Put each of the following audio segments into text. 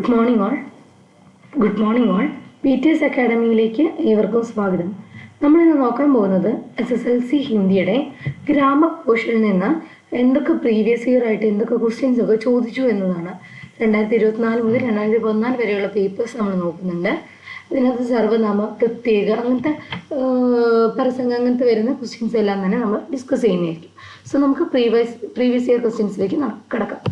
Good morning all. BTS അക്കാഡമിയിലേക്ക് ഏവർക്കും സ്വാഗതം. നമ്മളിന്ന് നോക്കാൻ പോകുന്നത് SSLC ഹിന്ദിയുടെ ഗ്രാമർ പോർഷനിൽ നിന്ന് എന്തൊക്കെ പ്രീവിയസ് ഇയർ ആയിട്ട് എന്തൊക്കെ ക്വസ്റ്റ്യൻസ് ഒക്കെ ചോദിച്ചു എന്നതാണ്. 2024 മുതൽ 2014 വരെയുള്ള പേപ്പേഴ്സ് നമ്മൾ നോക്കുന്നുണ്ട്. അതിനകത്ത് സർവ്വനാമ, പ്രത്യേക, അങ്ങനത്തെ പരസംഗം അങ്ങനത്തെ വരുന്ന ക്വസ്റ്റ്യൻസ് എല്ലാം തന്നെ നമ്മൾ ഡിസ്കസ് ചെയ്യുന്നതായിരിക്കും. സോ നമുക്ക് പ്രീവിയസ് ഇയർ ക്വസ്റ്റ്യൻസിലേക്ക് കിടക്കാം.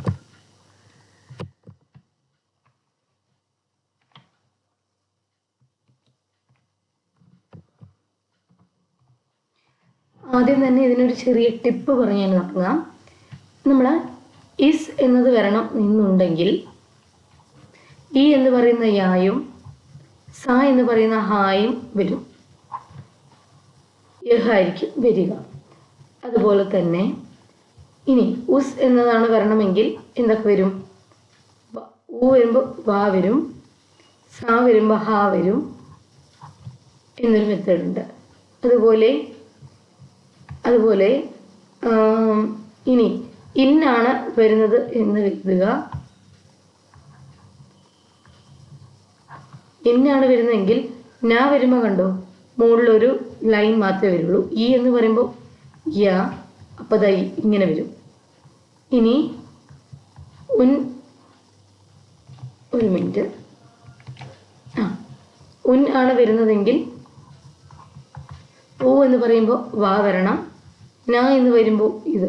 ആദ്യം തന്നെ ഇതിനൊരു ചെറിയ ടിപ്പ് പറഞ്ഞു ഞാൻ തുടങ്ങാം. നമ്മൾ ഇസ് എന്നത് വരണം എന്നുണ്ടെങ്കിൽ ഈ എന്ന് പറയുന്ന യായും സ എന്ന് പറയുന്ന ഹായും വരും, യഹായിരിക്കും വരിക. അതുപോലെ തന്നെ ഇനി ഉസ് എന്നതാണ് വരണമെങ്കിൽ എന്തൊക്കെ വരും? ഊ വരുമ്പോൾ വാ വരും, സ വരുമ്പോൾ ഹാ വരും എന്നൊരു മെത്തേഡ് ഉണ്ട്. അതുപോലെ ഇനി ഇന്നാണ് വരുന്നത് എന്ന് കരുതുക. ഇന്നാണ് വരുന്നതെങ്കിൽ നാ വരുമ്പോൾ കണ്ടോ മുകളിലൊരു ലൈൻ മാത്രമേ വരുള്ളൂ. ഈ എന്ന് പറയുമ്പോൾ യാ, അപ്പോൾ ദാ ഇങ്ങനെ വരും. ഇനി ഒരു മിനിറ്റ്, ഉൻ ആണ് വരുന്നതെങ്കിൽ ഊ എന്ന് പറയുമ്പോൾ വാ വരണം, നാ എന്ന് വരുമ്പോൾ ഇത്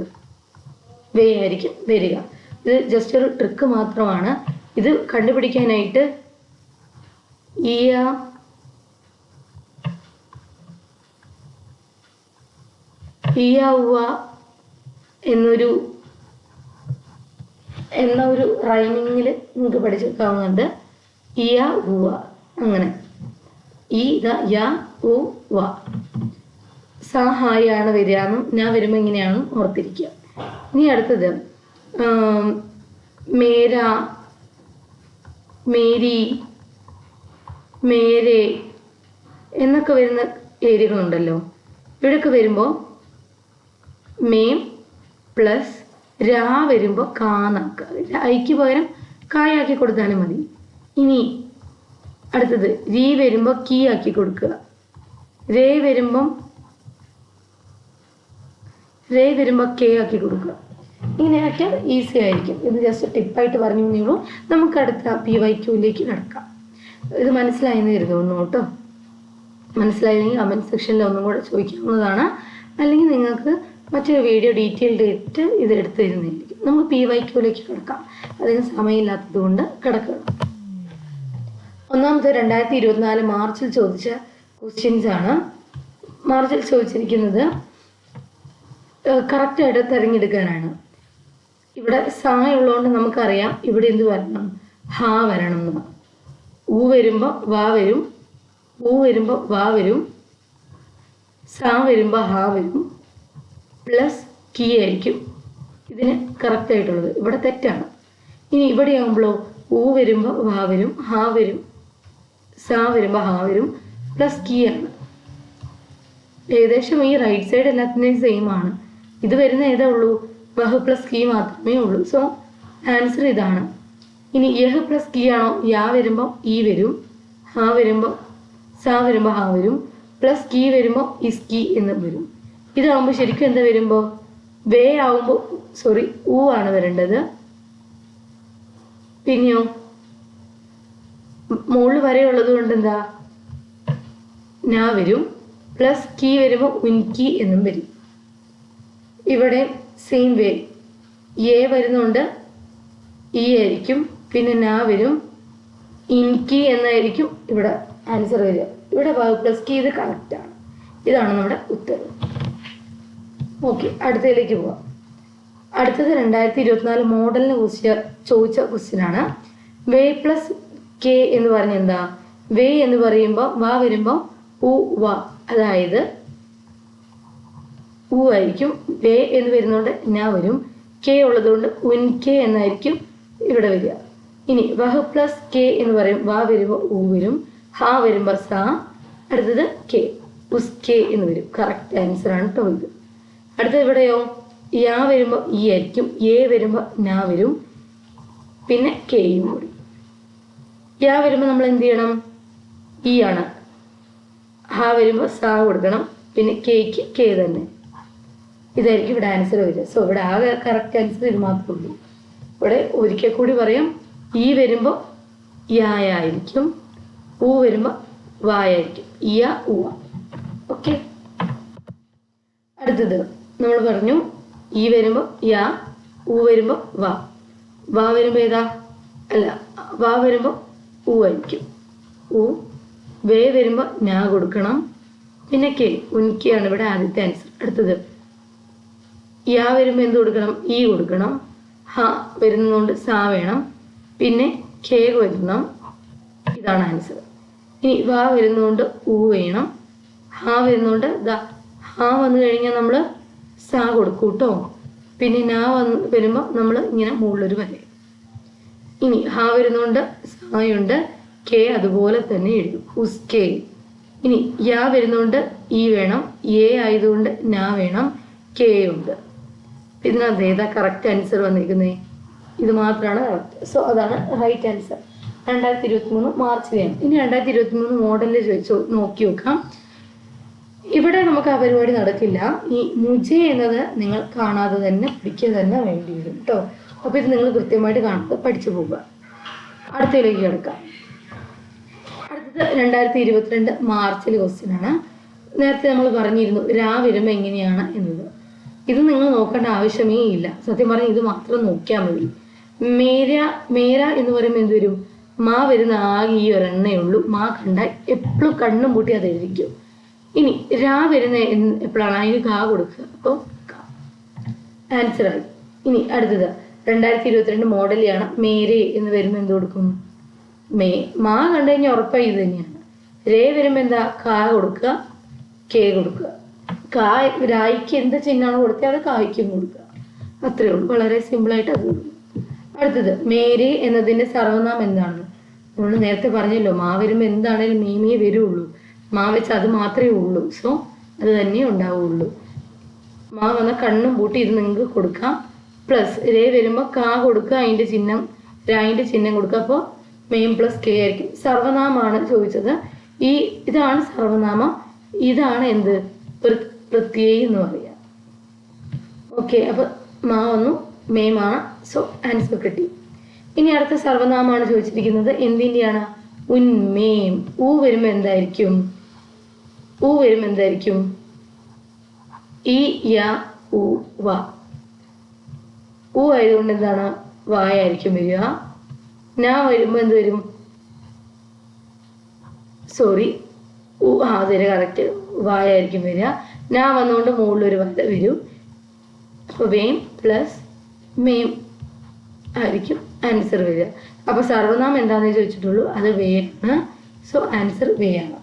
വേ ആയിരിക്കും വരിക. ഇത് ജസ്റ്റ് ഒരു ട്രിക്ക് മാത്രമാണ്. ഇത് കണ്ടുപിടിക്കാനായിട്ട് ഇയ ഉവ എന്ന ഒരു റൈമിങ്ങിൽ നിങ്ങൾക്ക് പഠിച്ചെടുക്കാവുന്നുണ്ട്. ഇയ ഉവ, അങ്ങനെ ഈ യ ഉ വ. സ ഹായാണ് വരികയെന്നും ഞാൻ വരുമ്പോൾ ഇങ്ങനെയാണ് ഓർത്തിരിക്കുക. ഇനി അടുത്തത് മേര, മേരി, മേരെ എന്നൊക്കെ വരുന്ന ഏരിയകളുണ്ടല്ലോ. ഇവിടെയൊക്കെ വരുമ്പോൾ മേം പ്ലസ് രാ വരുമ്പോൾ കാന്നാക്കുക, ഐക്ക് പകരം കായാക്കി കൊടുത്താലും മതി. ഇനി അടുത്തത് രീ വരുമ്പോൾ കീ ആക്കി കൊടുക്കുക. രേ വരുമ്പോൾ കെ ആക്കി കൊടുക്കുക. ഇങ്ങനെയൊക്കെ ഈസി ആയിരിക്കും. ഇത് ജസ്റ്റ് ടിപ്പായിട്ട് പറഞ്ഞു തന്നേയുള്ളൂ. നമുക്ക് അടുത്ത PYQയിലേക്ക് കിടക്കാം. ഇത് മനസ്സിലായെന്ന് കരുതുന്നു കേട്ടോ. മനസ്സിലായില്ലെങ്കിൽ കമൻറ്റ് സെക്ഷനിൽ ഒന്നും കൂടെ ചോദിക്കാവുന്നതാണ്. അല്ലെങ്കിൽ നിങ്ങൾക്ക് മറ്റൊരു വീഡിയോ ഡീറ്റെയിൽഡ് ആയിട്ട് ഇത് എടുത്തു തരുന്നതായിരിക്കും. നമുക്ക് PYQയിലേക്ക് കിടക്കാം. അതിന് സമയമില്ലാത്തത് കൊണ്ട് കിടക്കണം. ഒന്നാമത്തെ 2024 മാർച്ചിൽ ചോദിച്ച ക്വസ്റ്റ്യൻസ് ആണ്. മാർച്ചിൽ ചോദിച്ചിരിക്കുന്നത് കറക്റ്റായിട്ട് തിരഞ്ഞെടുക്കാനാണ്. ഇവിടെ സ ഉള്ളതുകൊണ്ട് നമുക്കറിയാം ഇവിടെ എന്ത് വരണം, ഹാ വരണം എന്ന്. ഊ വരുമ്പോൾ വാ വരും, ഊ വരുമ്പോൾ വാ വരും, സ വരുമ്പോൾ ഹാ വരും, പ്ലസ് കീ ആയിരിക്കും ഇതിന് കറക്റ്റായിട്ടുള്ളത്. ഇവിടെ തെറ്റാണ്. ഇനി ഇവിടെ ആകുമ്പോഴോ ഊ വരുമ്പോൾ വാ വരും, ഹാ വരും, സ വരുമ്പോൾ ഹാ വരും, പ്ലസ് കീ ആണ്. ഏകദേശം ഈ റൈറ്റ് സൈഡ് എല്ലാത്തിൻ്റെയും സെയിം ആണ്. ഇത് വരുന്ന ഏതാ ഉള്ളൂ? വഹ് പ്ലസ് കീ മാത്രമേ ഉള്ളൂ. സോ ആൻസർ ഇതാണ്. ഇനി യഹ് പ്ലസ് കീ ആണോ? യാ വരുമ്പോൾ ഈ വരും, ഹാ വരുമ്പോൾ സ വരുമ്പോൾ ഹാ വരും, പ്ലസ് കീ വരുമ്പോൾ ഇസ് കീ എന്ന് വരും. ഇതാകുമ്പോൾ ശരിക്കും എന്താ വരുമ്പോൾ വേ ആവുമ്പോൾ ഊ ആണ് വരേണ്ടത്. പിന്നെയോ മുകളിൽ വരെയുള്ളത് കൊണ്ട് എന്താ നാ വരും, പ്ലസ് കീ വരുമ്പോൾ ഉൻകി എന്നും വരും. ഇവിടെ സെയിം വേ എ വരുന്നുണ്ട്, ഇ ആയിരിക്കും, പിന്നെ നാ വരും, ഇൻകി എന്നായിരിക്കും ഇവിടെ ആൻസർ വരിക. ഇവിടെ പ്ലസ് കീ ഇത് കറക്റ്റാണ്. ഇതാണ് നമ്മുടെ ഉത്തരം. ഓക്കെ, അടുത്തതിലേക്ക് പോവാം. അടുത്തത് 2024 മോഡലിനെ കുറിച്ച് ചോദിച്ച ക്വസ്റ്റ്യൻ ആണ്. വേ പ്ലസ് കെ എന്ന് പറഞ്ഞ എന്താ? വേ എന്ന് പറയുമ്പോൾ വാ വരുമ്പോൾ ഉ വ, അതായത് ഊ ആയിരിക്കും. വേ എന്ന് വരുന്നതുകൊണ്ട് നാ വരും, കെ ഉള്ളതുകൊണ്ട് ഉൻ കെ എന്നായിരിക്കും ഇവിടെ വരിക. ഇനി വഹ് പ്ലസ് കെ എന്ന് പറയും, വാ വരുമ്പോൾ ഊ വരും, ഹാ വരുമ്പോൾ സ, അടുത്തത് കെ, ഉസ് കെ എന്ന് വരും. കറക്റ്റ് ആൻസർ ആണ് കേട്ടോ ഇത്. അടുത്തത് ഇവിടെയോ യാ വരുമ്പോൾ ഈ ആയിരിക്കും, എ വരുമ്പോൾ നാ വരും, പിന്നെ കെയും കൂടി. യാ വരുമ്പോൾ നമ്മൾ എന്ത് ചെയ്യണം? ഈ ആണ്. ഹാ വരുമ്പോൾ സാ കൊടുക്കണം. പിന്നെ കേക്ക് കെ തന്നെ. ഇതായിരിക്കും ഇവിടെ ആൻസർ വരിക. സോ ഇവിടെ ആകെ കറക്റ്റ് ആൻസർ ഇത് മാത്രമേ ഉള്ളൂ. ഇവിടെ ഒരിക്കൽ കൂടി പറയാം. ഈ വരുമ്പോൾ യായിരിക്കും, ഊ വരുമ്പോൾ വായായിരിക്കും. ഇയ ഊവ. ഓക്കെ. അടുത്തത് നമ്മൾ പറഞ്ഞു ഈ വരുമ്പോൾ യാ, ഊ വരുമ്പോൾ വാ. വാ വരുമ്പോൾ ഏതാ? അല്ല, വാ വരുമ്പോൾ ഊ ആയിരിക്കും. ഊ. വേ വരുമ്പോൾ ഞാ കൊടുക്കണം. പിന്നെ കെ, ഉൻകിയാണ് ഇവിടെ ആദ്യത്തെ ആൻസർ. അടുത്തത് യാ വരുമ്പോൾ എന്ത് കൊടുക്കണം? ഈ കൊടുക്കണം. ഹ വരുന്നതുകൊണ്ട് സാ വേണം. പിന്നെ കെ വരണം. ഇതാണ് ആൻസർ. ഇനി വാ വരുന്നതുകൊണ്ട് ഊ വേണം. ഹാ വരുന്നതുകൊണ്ട് ഹാ വന്നു കഴിഞ്ഞാൽ നമ്മൾ സാ കൊടുക്കും കേട്ടോ. പിന്നെ നാ വരുമ്പോൾ നമ്മൾ ഇങ്ങനെ മുകളിലൊരു വര. ഇനി ഹാ വരുന്നതുകൊണ്ട് സായുണ്ട്. കെ അതുപോലെ തന്നെ എഴുതും, ഉസ്കെ. ഇനി യാ വരുന്നതുകൊണ്ട് ഈ വേണം. എ ആയതുകൊണ്ട് നാ വേണം. കെ ഉണ്ട്. ഇതിനകത്ത് ഏതാ കറക്റ്റ് ആൻസർ വന്നിരിക്കുന്നത്? ഇത് മാത്രമാണ് കറക്റ്റ്. സോ അതാണ് റൈറ്റ് ആൻസർ. 2023 മാർച്ചിലെയാണ്. ഇനി 2023 മോഡലിൽ നോക്കി നോക്കാം. ഇവിടെ നമുക്ക് ആ പരിപാടി നടക്കില്ല. ഈ മുജെ എന്നത് നിങ്ങൾ കാണാതെ തന്നെ പഠിക്കുക തന്നെ വേണ്ടി വരും കേട്ടോ. അപ്പോൾ ഇത് നിങ്ങൾ കൃത്യമായിട്ട് കാണാതെ പഠിച്ചു പോവുക. അടുത്തതിലേക്ക് കിടക്കാം. അടുത്തത് 2022 മാർച്ചിലെ ക്വസ്റ്റ്യൻ ആണ്. നേരത്തെ നമ്മൾ പറഞ്ഞിരുന്നു രാ വരുമ്പോൾ എങ്ങനെയാണ് എന്നത്. ഇത് നിങ്ങൾ നോക്കേണ്ട ആവശ്യമേ ഇല്ല. സത്യം പറഞ്ഞാൽ ഇത് മാത്രം നോക്കിയാൽ മതി. മേര എന്ന് പറയുമ്പോൾ എന്ത് വരും? മാ വരുന്ന ആകെ ഈ ഒരെണ്ണേ ഉള്ളൂ. മാ കണ്ടാൽ എപ്പോഴും കണ്ണും പൂട്ടി അത് എഴുതിക്കും. ഇനി രാ വരുന്ന എപ്പോഴാണ്? അതിന് കാ കൊടുക്കുക. അപ്പോൾ ആൻസറായി. ഇനി അടുത്തത് 2022 മോഡലിയാണ്. മേരെ എന്ന് വരുമ്പോൾ എന്ത് കൊടുക്കും? മാ കണ്ടു കഴിഞ്ഞാൽ ഉറപ്പായി ഇത് തന്നെയാണ്. രേ വരുമ്പോൾ എന്താ? കാ കൊടുക്കുക, കെ കൊടുക്കുക. രായ്ക്ക് എന്ത് ചിഹ്നമാണ് കൊടുത്തത് അത് കായ്ക്കും കൊടുക്കുക. അത്രയേ ഉള്ളൂ. വളരെ സിമ്പിളായിട്ട് അത് കൊടുക്കും. അടുത്തത് മേരെ എന്നതിൻ്റെ സർവനാമം എന്താണ്? നമ്മൾ നേരത്തെ പറഞ്ഞല്ലോ, മാ വരുമ്പോൾ എന്താണേലും മീമേ വരുള്ളൂ. മാ വെച്ച് അത് മാത്രമേ ഉള്ളൂ. സോ അത് തന്നെ ഉണ്ടാവുള്ളൂ. മാ വന്ന കണ്ണും പൂട്ടി ഇത് നിങ്ങൾക്ക് കൊടുക്കാം. പ്ലസ് രേ വരുമ്പോൾ കാ കൊടുക്കുക, അതിൻ്റെ ചിഹ്നം രായിൻ്റെ ചിഹ്നം കൊടുക്കുക. അപ്പോൾ മെയിൻ പ്ലസ് കെ ആയിരിക്കും. സർവനാമമാണ് ചോദിച്ചത്. ഇതാണ് സർവനാമം. ഇതാണ് എന്ത്? പ്രത്യയം എന്ന് പറയാം. ഓക്കെ. അപ്പോൾ മാ വന്നു, മേമാണ്. സോ ആൻസർ കിട്ടി. ഇനി അടുത്ത സർവനാമമാണ് ചോദിച്ചിരിക്കുന്നത്. എന്തിൻ്റെയാണ്? ഉന്മേം. ഊ വരുമ്പോൾ എന്തായിരിക്കും? ഈ യ ഉ വ. ഊ ആയതുകൊണ്ട് എന്താണ്? വായായിരിക്കും വരിക. നാ വരുമ്പോൾ എന്ത് വരും? അതിന് കറക്റ്റ് വായായിരിക്കും വരിക. നാ വന്നുകൊണ്ട് മുകളിലൊരു വര വരും. അപ്പോൾ വേം പ്ലസ് മേം ആയിരിക്കും ആൻസർ വരിക. അപ്പോൾ സർവനാമം എന്താണെന്ന് ചോദിച്ചിട്ടുള്ളൂ. അത് വേ ആണ്. സോ ആൻസർ വേ ആണ്.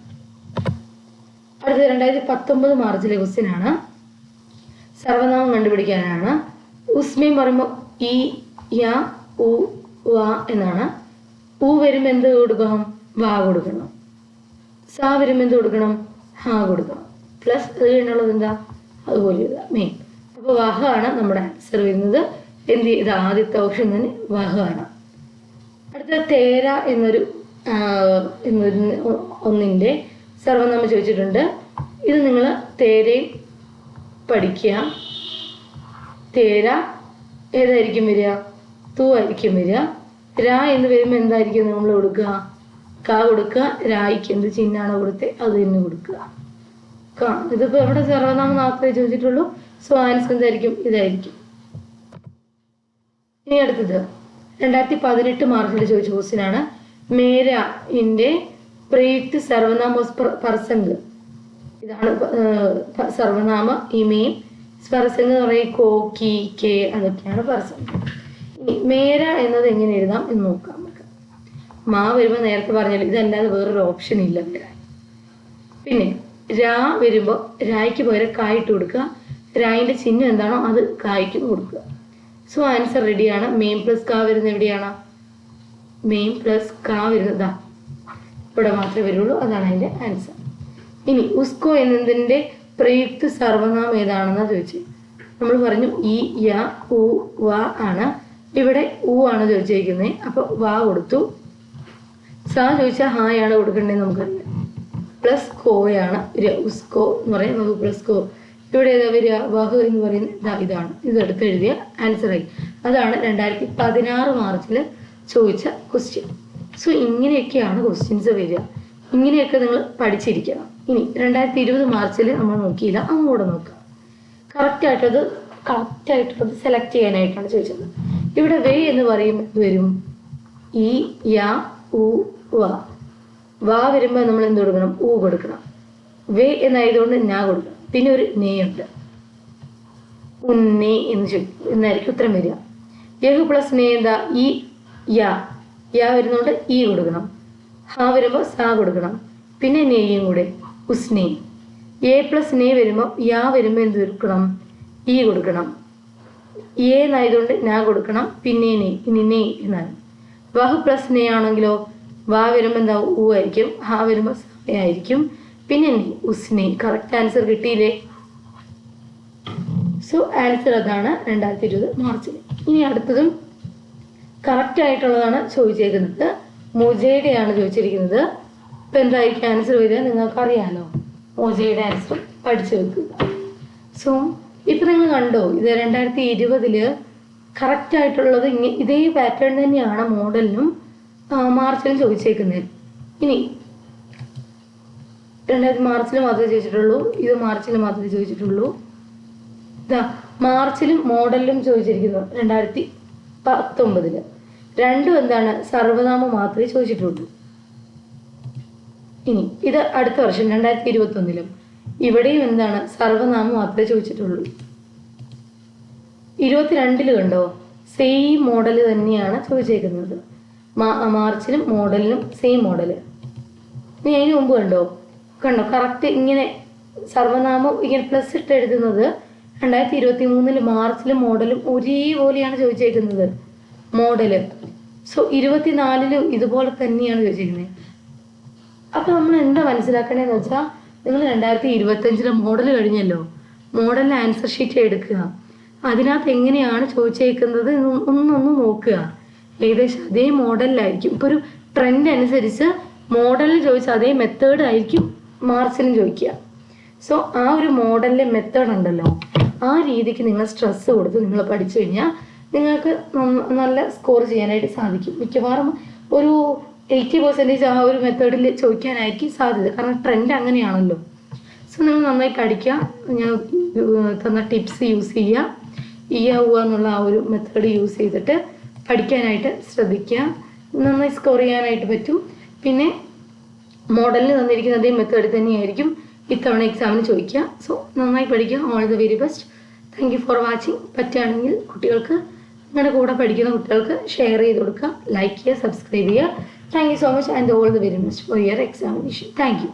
അടുത്ത 2019 മാർച്ചിലെ ക്വസ്റ്റ്യൻ ആണ്. സർവനാമം കണ്ടുപിടിക്കാനാണ്. ഉസ്മേം പറയുമ്പോൾ ഈ യ ഉ വ എന്നാണ്. ഊ വരുമ്പോൾ എന്ത് കൊടുക്കണം? വാ കൊടുക്കണം. സാ വരുമ്പോൾ എന്ത് കൊടുക്കണം? ഹാ കൊടുക്കണം. പ്ലസ് അത് കഴിഞ്ഞുള്ളത് എന്താ? അതുപോലെ മെയിൻ. അപ്പോൾ വഹ ആണ് നമ്മുടെ ആൻസർ വരുന്നത്. ഇത് ആദ്യത്തെ ഓപ്ഷൻ തന്നെ വഹ ആണ്. അടുത്ത തേര എന്നൊരു ഒന്നിൻ്റെ സർവനാമം ചോദിച്ചിട്ടുണ്ട്. ഇത് നിങ്ങൾ തേരയും പഠിക്കുക. തേര ഏതായിരിക്കും വരിക? തൂ ആയിരിക്കും വരിക. രാ എന്ന് വരുമ്പോൾ എന്തായിരിക്കും നമ്മൾ കൊടുക്കുക? കാ കൊടുക്കുക. രായ്ക്ക് എന്ത് ചിഹ്നമാണ് കൊടുത്തത് അത് തന്നെ കൊടുക്കുക. ഇതിപ്പോൾ എവിടെ സർവനാമം മാത്രമേ ചോദിച്ചിട്ടുള്ളൂ. സോ ആൻസർ എന്തായിരിക്കും? ഇതായിരിക്കും. ഇനി അടുത്തത് 2018 മാർച്ചിൽ ചോദിച്ച ക്വസ്റ്റ്യൻ ആണ്. മേര ഇൻ്റെ പ്രയുക്ത സർവനാമ പർസംഗ്. ഇതാണ് സർവനാമ. ഇമേം പർസംഗ് എന്ന് പറയുന്നത് കോ, കി, കെ അതൊക്കെയാണ് പർസംഗ്. ഇനി മേര എന്നത് എങ്ങനെ എഴുതാം എന്ന് നോക്കാം നമുക്ക്. മാ വരുമ്പോൾ നേരത്തെ പറഞ്ഞാൽ ഇതല്ലാതെ വേറൊരു ഓപ്ഷൻ ഇല്ല വരാൻ. പിന്നെ രാ വരുമ്പോൾ രായ്ക്ക് പകരം കായിട്ട് കൊടുക്കുക. രായിൻ്റെ ചിഹ്നം എന്താണോ അത് കായ്ക്ക് കൊടുക്കുക. സോ ആൻസർ റെഡിയാണ്. മെയിൻ പ്ലസ് കാ വരുന്നത് എവിടെയാണ്? മെയിൻ പ്ലസ് കാ വരുന്നതാ ഇവിടെ മാത്രമേ വരുള്ളൂ. അതാണ് അതിൻ്റെ ആൻസർ. ഇനി ഉസ്കോ എന്നതിൻ്റെ പ്രയുക്ത സർവനാമം ഏതാണെന്നാണ് ചോദിച്ചത്. നമ്മൾ പറഞ്ഞു ഈ യ ഉ വ ആണ്. ഇവിടെ ഊ ആണ് ചോദിച്ചിരിക്കുന്നത്. അപ്പോൾ വാ കൊടുത്തു. സാ ചോദിച്ചാൽ ഹായാണ് കൊടുക്കേണ്ടത് നമുക്കറിയാം. പ്ലസ് കോയാണ് വരിക. ഉസ്കോ എന്ന് പറയാം, നമുക്ക് പ്ലസ് കോ. ഇവിടെ ഏതാ വരിക? വഹ് എന്ന് പറയുന്നത് ഇതാണ്. ഇതെടുത്ത് എഴുതിയ ആൻസറായി. അതാണ് 2016 മാർച്ചിൽ ചോദിച്ച ക്വസ്റ്റ്യൻ. സോ ഇങ്ങനെയൊക്കെയാണ് ക്വസ്റ്റ്യൻസ് വരിക. ഇങ്ങനെയൊക്കെ നിങ്ങൾ പഠിച്ചിരിക്കണം. ഇനി 2020 മാർച്ചിൽ നമ്മൾ നോക്കിയില്ല, അങ്ങോട്ട് നോക്കാം. കറക്റ്റായിട്ടുള്ളത് സെലക്ട് ചെയ്യാനായിട്ടാണ് ചോദിച്ചത്. ഇവിടെ വേ എന്ന് പറയുമ്പോൾ എന്ത് വരും? ഈ യാ ഉ വ. വാ വരുമ്പോൾ നമ്മൾ എന്ത് കൊടുക്കണം? ഊ കൊടുക്കണം. വേ എന്നായതുകൊണ്ട് ഞാ കൊടുക്കണം. പിന്നെ ഒരു നേ ഉണ്ട്. ഉന്നേ എന്നായിരിക്കും ഉത്തരം വരിക. യഹ് പ്ലസ് നേ എന്താ? ഈ യാ. യാ വരുന്നതുകൊണ്ട് ഈ കൊടുക്കണം. ഹാ വരുമ്പോൾ സാ കൊടുക്കണം. പിന്നെ നെയ്യും കൂടെ ഉസ്നേ. എ പ്ലസ് നേ വരുമ്പോൾ യാ വരുമ്പോൾ എന്ത് കൊടുക്കണം? ഈ കൊടുക്കണം. എ എന്നായതുകൊണ്ട് ഞാ കൊടുക്കണം. പിന്നെ നേ. ഇനി നേ എന്നാണ്. വഹ് പ്ലസ് നേ ആണെങ്കിലോ വാ വരുമ്പോൾ എന്താ? ഊ ആയിരിക്കും. ഹാ വരുമ്പോൾ സ ആയിരിക്കും. പിന്നെ നേ ഉസ്നേ. കറക്റ്റ് ആൻസർ കിട്ടിയില്ലേ? സോ ആൻസർ അതാണ് 2020 മാർച്ചിൽ. ഇനി അടുത്തതും കറക്റ്റ് ആയിട്ടുള്ളതാണ് ചോദിച്ചേക്കുന്നത്. മോജയുടെയാണ് ചോദിച്ചിരിക്കുന്നത്. ഇപ്പം എന്തായിരിക്കും ആൻസർ വരിക? നിങ്ങൾക്കറിയാലോ. മോജയുടെ ആൻസർ പഠിച്ചു വെക്കുക. സോ ഇപ്പം നിങ്ങൾ കണ്ടോ, ഇത് 2020 കറക്റ്റ് ആയിട്ടുള്ളത് ഇതേ പാറ്റേൺ തന്നെയാണ് മോഡലിനും മാർച്ചിലും ചോദിച്ചേക്കുന്നത്. ഇനി 2000 മാർച്ചിൽ മാത്രമേ ചോദിച്ചിട്ടുള്ളൂ, ഇത് മാർച്ചിൽ മാത്രമേ ചോദിച്ചിട്ടുള്ളൂ. ഇതാ മാർച്ചിലും മോഡലിലും ചോദിച്ചിരിക്കുന്നത് 2019. രണ്ടും എന്താണ്? സർവനാമം മാത്രമേ ചോദിച്ചിട്ടുള്ളൂ. ഇനി ഇത് അടുത്ത വർഷം 2021 ഇവിടെയും എന്താണ്? സർവനാമം മാത്രമേ ചോദിച്ചിട്ടുള്ളൂ. 22 കണ്ടോ, സെയിം മോഡൽ തന്നെയാണ് ചോദിച്ചേക്കുന്നത്. മാർച്ചിലും മോഡലിനും സെയിം മോഡല്. ഇനി അതിന് മുമ്പ് കണ്ടോ കറക്റ്റ് ഇങ്ങനെ സർവനാമം ഇങ്ങനെ പ്ലസ് ഇട്ട് എഴുതുന്നത് 2023 മാർച്ചിലും മോഡലും ഒരേപോലെയാണ് ചോദിച്ചേക്കുന്നത് മോഡല്. സോ 24 ഇതുപോലെ തന്നെയാണ് ചോദിച്ചിരിക്കുന്നത്. അപ്പോൾ നമ്മൾ എന്താ മനസ്സിലാക്കണേന്ന് വെച്ചാൽ, നിങ്ങൾ 2025 മോഡൽ കഴിഞ്ഞല്ലോ, മോഡലിന് ആൻസർ ഷീറ്റ് എടുക്കുക. അതിനകത്ത് എങ്ങനെയാണ് ചോദിച്ചേക്കുന്നത് ഒന്നൊന്ന് നോക്കുക. ഏകദേശം അതേ മോഡലിലായിരിക്കും. ഇപ്പോൾ ഒരു ട്രെൻഡ് അനുസരിച്ച് മോഡലിൽ ചോദിച്ച അതേ മെത്തേഡ് ആയിരിക്കും മാർച്ചിലും ചോദിക്കുക. സോ ആ ഒരു മോഡലിലെ മെത്തേഡ് ഉണ്ടല്ലോ, ആ രീതിക്ക് നിങ്ങൾ സ്ട്രെസ് കൊടുത്ത് നിങ്ങൾ പഠിച്ചു കഴിഞ്ഞാൽ നിങ്ങൾക്ക് നല്ല സ്കോർ ചെയ്യാനായിട്ട് സാധിക്കും. മിക്കവാറും ഒരു 80% ആ ഒരു മെത്തേഡിൽ ചോദിക്കാനായിരിക്കും സാധ്യത. കാരണം ട്രെൻഡ് അങ്ങനെയാണല്ലോ. സോ നിങ്ങൾ നന്നായി പഠിക്കുക. ഞാൻ തന്ന ടിപ്സ് യൂസ് ചെയ്യുക. എന്നുള്ള ആ ഒരു മെത്തേഡ് യൂസ് ചെയ്തിട്ട് പഠിക്കാനായിട്ട് ശ്രദ്ധിക്കുക. നന്നായി സ്കോർ ചെയ്യാനായിട്ട് പറ്റും. പിന്നെ മോഡലിന് തന്നിരിക്കുന്ന അതേ മെത്തേഡ് തന്നെയായിരിക്കും ഇത്തവണ എക്സാമിന് ചോദിക്കുക. സോ നന്നായി പഠിക്കുക. All the very best. Thank you for watching. പറ്റുകയാണെങ്കിൽ കുട്ടികൾക്ക്, നിങ്ങളുടെ കൂടെ പഠിക്കുന്ന കുട്ടികൾക്ക് ഷെയർ ചെയ്ത് കൊടുക്കുക, ലൈക്ക് ചെയ്യുക, സബ്സ്ക്രൈബ് ചെയ്യുക. Thank you so much and all the very best for your examination. Thank you.